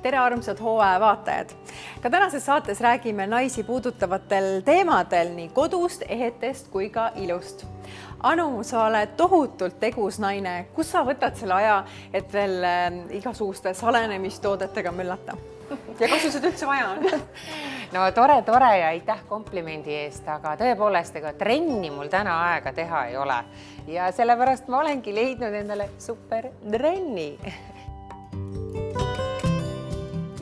tere armsad hooaja vaatajad! Ka tänases saates räägime naisi puudutavatel teemadel nii kodust, ehetest kui ka ilust. Anu, sa oled tohutult tegus naine. Kus sa võtad selle aja, et veel igasuguste salenemistoodetega möllata? Ja kas seda üldse vaja on? No tore ja aitäh komplimendi eest, aga tõepoolest, ega trenni mul täna aega teha ei ole. Ja sellepärast ma olengi leidnud endale super trenni.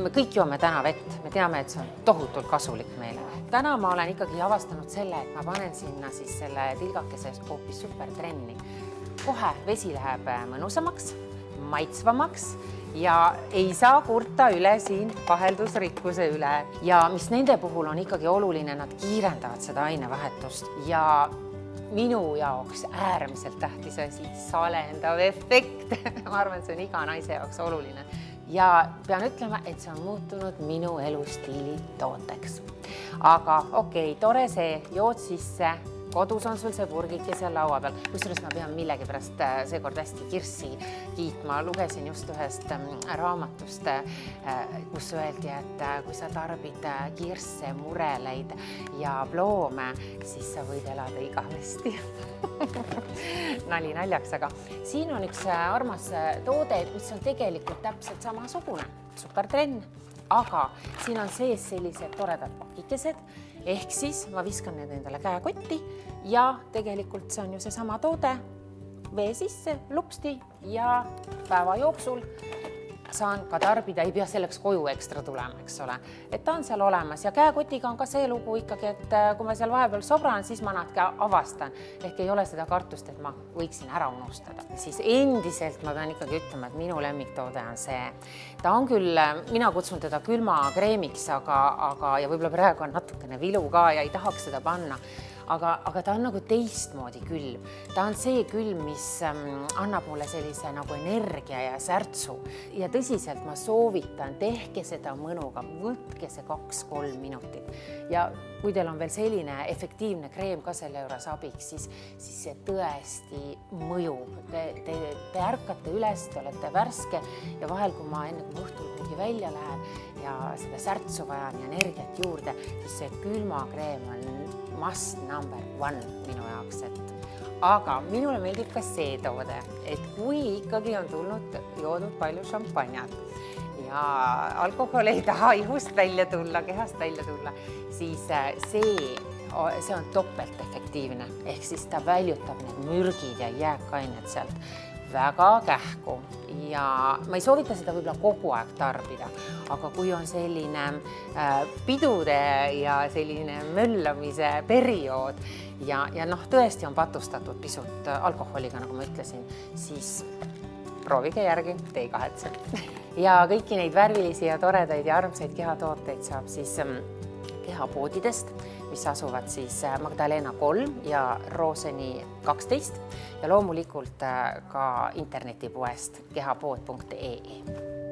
Me kõik joome täna vett, me teame, et see on tohutult kasulik meile. Täna ma olen ikkagi avastanud selle, et ma panen sinna siis selle tilgakese hoopis super trenni. Kohe vesi läheb mõnusamaks, maitsvamaks ja ei saa kurta üle siin vaheldusrikkuse üle. Ja mis nende puhul on ikkagi oluline, nad kiirendavad seda ainevahetust ja minu jaoks äärmiselt tähtis asi, salendav efekt. Ma arvan, et see on iga naise jaoks oluline. Ja pean ütlema, et see on muutunud minu elustiili tooteks. Aga okei, tore see, jood sisse, kodus on sul see purgike seal laua peal. Kusjuures ma pean millegi pärast seekord hästi kirssi kiitma. Lugesin just ühest raamatust, kus öeldi, et kui sa tarbid kirsse, mureleid ja ploome, siis sa võid elada igavesti. Nali naljaks, aga siin on üks armas toode, mis on tegelikult täpselt samasugune, supertrenn, aga siin on sees sellised toredad pakikesed, ehk siis ma viskan need endale käekotti ja tegelikult see on ju see sama toode, vee sisse, lupsti ja päeva jooksul saan ka tarbida, ei pea selleks koju ekstra tulema, eks ole. Et ta on seal olemas ja käekotiga on ka see lugu ikkagi, et kui ma seal vahepeal sobran, siis ma nad ka avastan. Ehk ei ole seda kartust, et ma võiksin ära unustada. Siis endiselt ma pean ikkagi ütlema, et minu lemmiktoode on see. Ta on küll, mina kutsun teda külmakreemiks, aga ja võib-olla praegu on natukene vilu ka ja ei tahaks seda panna. Aga ta on nagu teistmoodi külm. Ta on see külm, mis annab mulle sellise nagu energia ja särtsu. Ja tõsiselt ma soovitan, tehke seda mõnuga, võtke see 2-3 minutit. Ja kui teil on veel selline efektiivne kreem ka selle juures abiks, siis see tõesti mõjub. Te ärkate üles, te olete värske ja vahel, kui ma enne kui õhtul kuhugi välja lähen ja seda särtsu vajan ja energiat juurde, siis see külmakreem on must number 1 minu jaoks. Aga minule meeldib ka see toode, et kui ikkagi on tulnud joodud palju šampanjat ja alkohol ei taha ihust välja tulla, kehast välja tulla, siis see on topelt efektiivne. Ehk siis ta väljutab need mürgid ja jääkained sealt väga kähku ja ma ei soovita seda võib-olla kogu aeg tarbida, aga kui on selline pidude ja selline möllamise periood ja tõesti on patustatud pisut alkoholiga, nagu ma ütlesin, siis proovige järgi, te ei kahetse. Ja kõiki neid värvilisi ja toredaid ja armsaid kehatooteid saab siis kehapoodidest, mis asuvad siis Magdalena 3 ja Rooseni 12 ja loomulikult ka internetipoest kehapood.ee.